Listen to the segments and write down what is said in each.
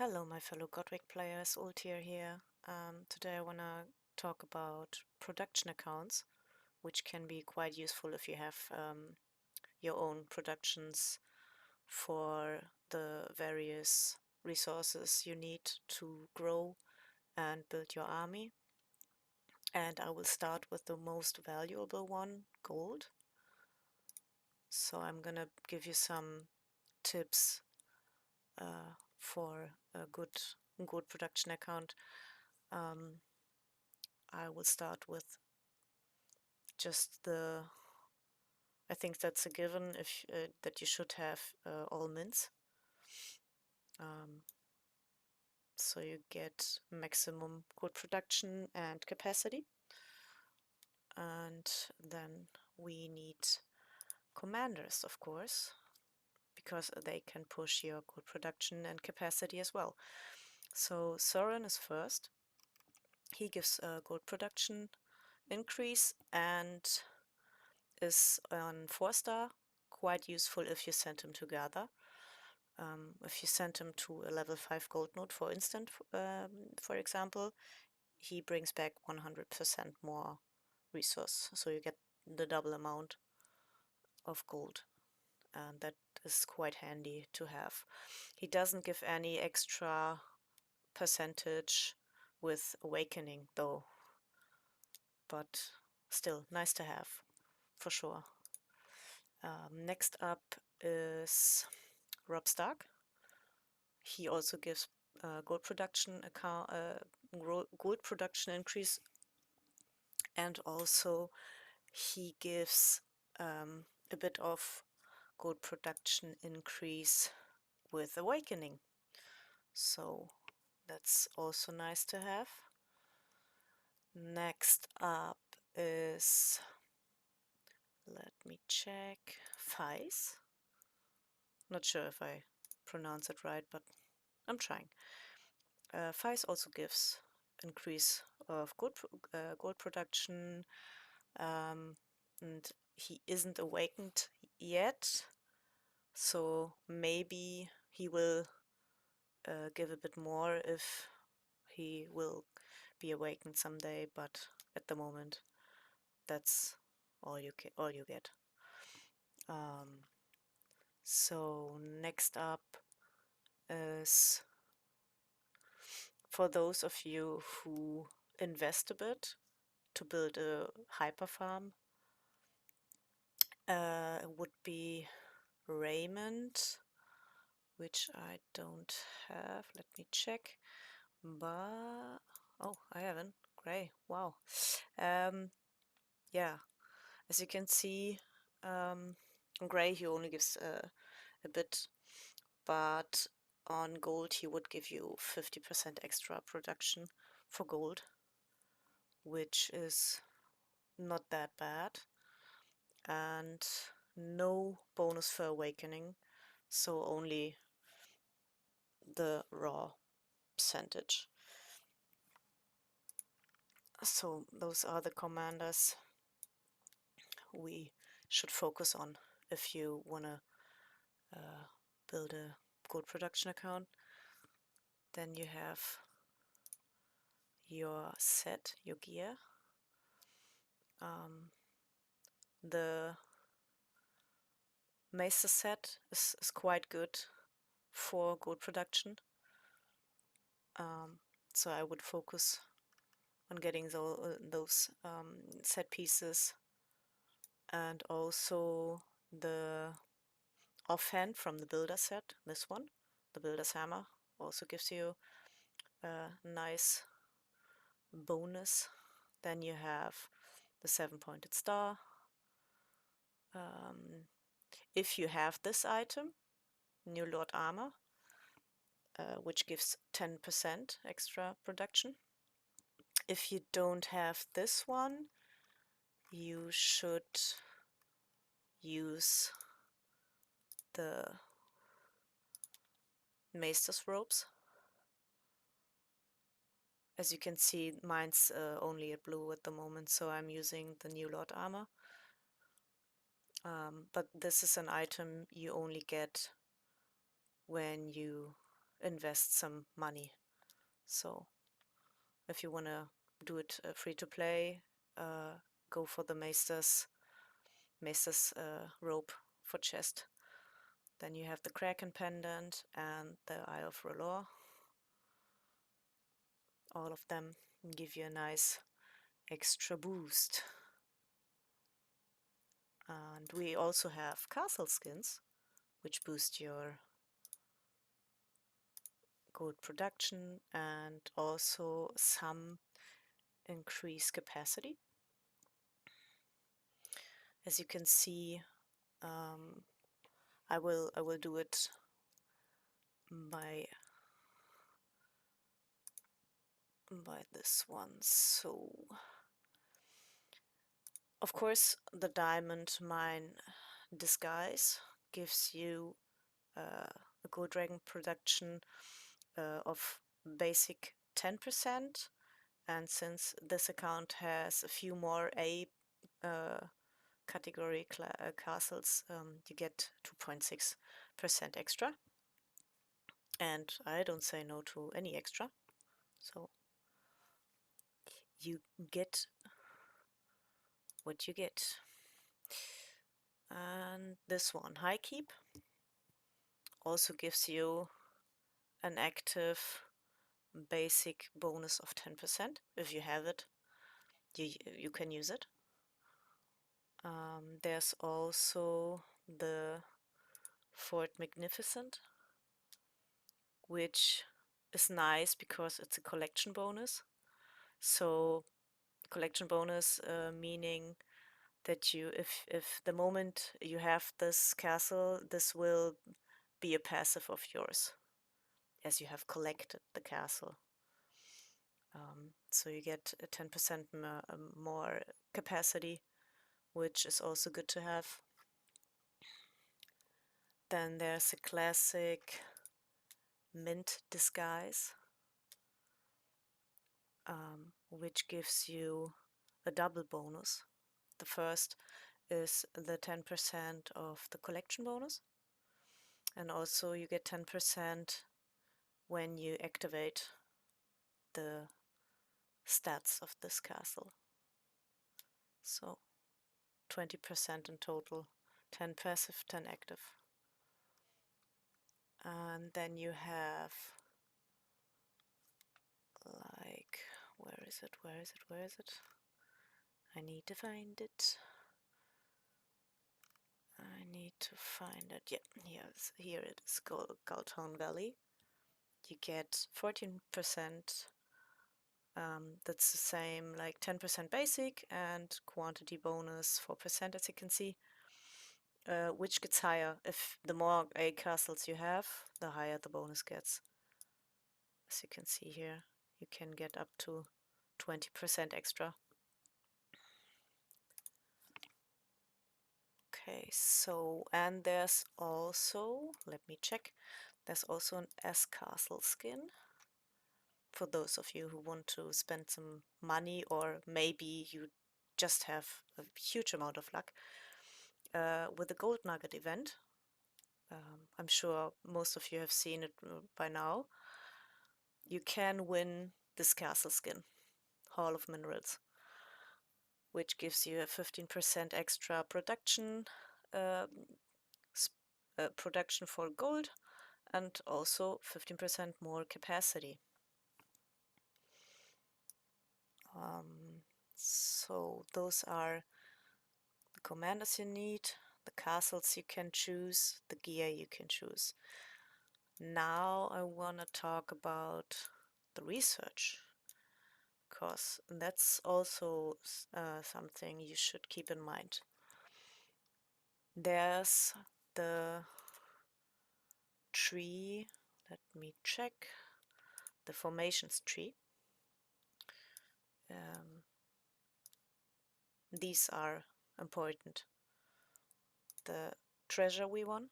Hello, my fellow GoTWiC players, Ultear here. Today I want to talk about production accounts, which can be quite useful if you have your own productions for the various resources you need to grow and build your army. And I will start with the most valuable one, gold. So I'm gonna give you some tips for a good production account. I will start with just I think that's a given if that you should have all mints. Um, so you get maximum gold production and capacity. And then we need commanders, of course, because they can push your gold production and capacity as well. So Soren is first. He gives a gold production increase and is on 4-star, quite useful if you send him together. If you send him to a level 5 gold node, for instance, for example, he brings back 100% more resource, so you get the double amount of gold, and that is quite handy to have. He doesn't give any extra percentage with awakening though, but still nice to have for sure. Next up is Rob Stark. He also gives gold production gold production increase, and also he gives a bit of gold production increase with awakening. So that's also nice to have. Next up is, let me check, Faiz. Not sure if I pronounce it right, but I'm trying. Faiz also gives increase of gold production, and he isn't awakened yet, so maybe he will give a bit more if he will be awakened someday, but at the moment that's all you get. So next up is, for those of you who invest a bit to build a hyper farm, would be Raymond, which I don't have. Let me check. But oh, I haven't. Great. Wow. Yeah, as you can see, on gray he only gives a bit, but on gold he would give you 50% extra production for gold, which is not that bad, and no bonus for awakening, so only the raw percentage. So those are the commanders we should focus on if you want to build a gold production account. Then you have your set, your gear. The Maester set is quite good for gold production. So I would focus on getting those set pieces, and also the offhand from the builder set, this one, the builder's hammer, also gives you a nice bonus. Then you have the 7-pointed star. If you have this item, New Lord Armor, which gives 10% extra production. If you don't have this one, you should use the Maester's robes. As you can see, mine's only a blue at the moment, so I'm using the New Lord Armor. But this is an item you only get when you invest some money. So if you want to do it free to play, go for the Maester's robe for chest. Then you have the Kraken pendant and the Eye of R'hllor. All of them give you a nice extra boost. And we also have castle skins, which boost your gold production and also some increased capacity. As you can see, I will do it by this one. So of course the diamond mine disguise gives you a gold dragon production of basic 10%, and since this account has a few more A category castles, you get 2.6% extra, and I don't say no to any extra, so you get what you get. And this one, High Keep, also gives you an active basic bonus of 10%. If you have it, you can use it. There's also the Fort Magnificent, which is nice because it's a collection bonus. So collection bonus meaning that you, if the moment you have this castle, this will be a passive of yours, as you have collected the castle. So you get a 10% more capacity, which is also good to have. Then there's a classic mint disguise, which gives you a double bonus. The first is the 10% of the collection bonus, and also you get 10% when you activate the stats of this castle. So 20% in total, 10 passive, 10 active. And then you have, like, where is it? I need to find it. Yeah, here it is, Galtown Valley. You get 14%, that's the same, like 10% basic and quantity bonus 4%, as you can see, which gets higher. If the more A castles you have, the higher the bonus gets. As you can see here, you can get up to 20% extra. Okay, so, and there's also, let me check, there's also an S castle skin for those of you who want to spend some money, or maybe you just have a huge amount of luck. With the Gold Nugget event, I'm sure most of you have seen it by now, you can win this castle skin, Hall of Minerals, which gives you a 15% extra production for gold, and also 15% more capacity. So those are the commanders you need, the castles you can choose, the gear you can choose. Now I want to talk about the research, because that's also something you should keep in mind. There's the tree, let me check, the formations tree. These are important. The treasure we won,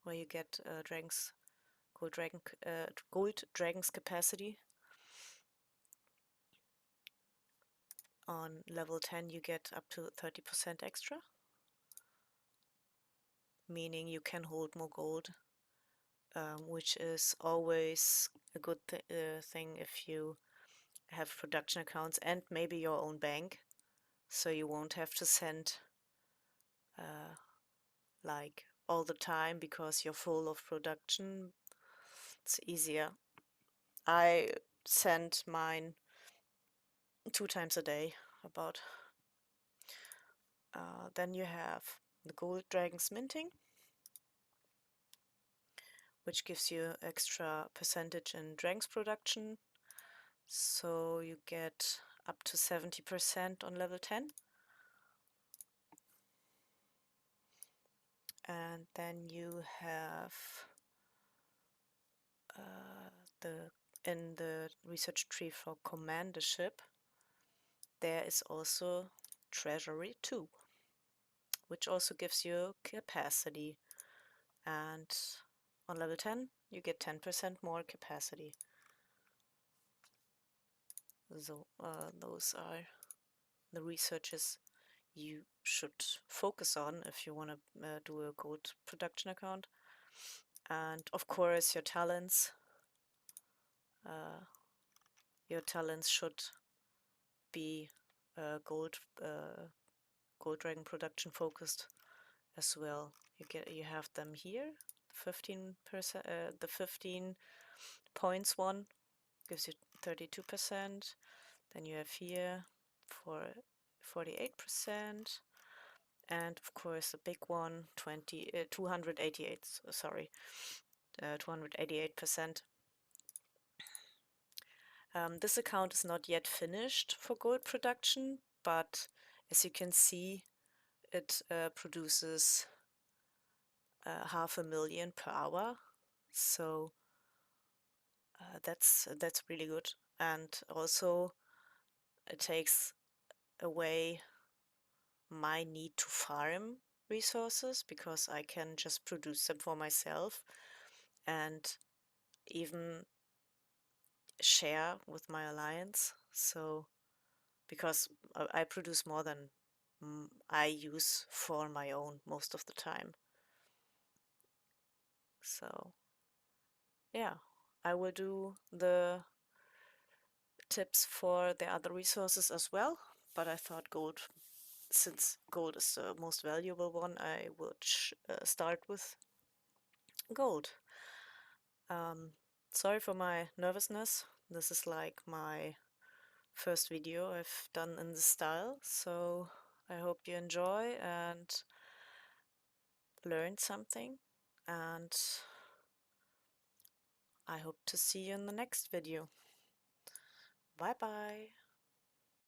where you get gold dragon's capacity. On level 10 you get up to 30% extra, meaning you can hold more gold which is always a good thing if you have production accounts and maybe your own bank, so you won't have to send like all the time because you're full of production. It's easier. I send mine 2 times a day about. Then you have the gold dragons minting, which gives you extra percentage in dragons production, so you get up to 70% on level 10. And then you have in the research tree for commandership, there is also treasury 2, which also gives you capacity, and on level 10 you get 10% more capacity. So those are the researches you should focus on if you want to do a gold production account. And of course your talents should be gold dragon production focused as well. You have them here. 15%, the 15 points one gives you 32%. Then you have here for 48%, and of course the big one 288. Sorry, 288%. This account is not yet finished for gold production, but as you can see, it produces 500,000 per hour, so that's really good. And also it takes away my need to farm resources because I can just produce them for myself and even share with my alliance. So because I produce more than I use for my own most of the time. So yeah, I will do the tips for the other resources as well, but I thought gold, since gold is the most valuable one, I would start with gold. Sorry for my nervousness. This is like my first video I've done in this style, so I hope you enjoy and learned something, and I hope to see you in the next video. Bye bye.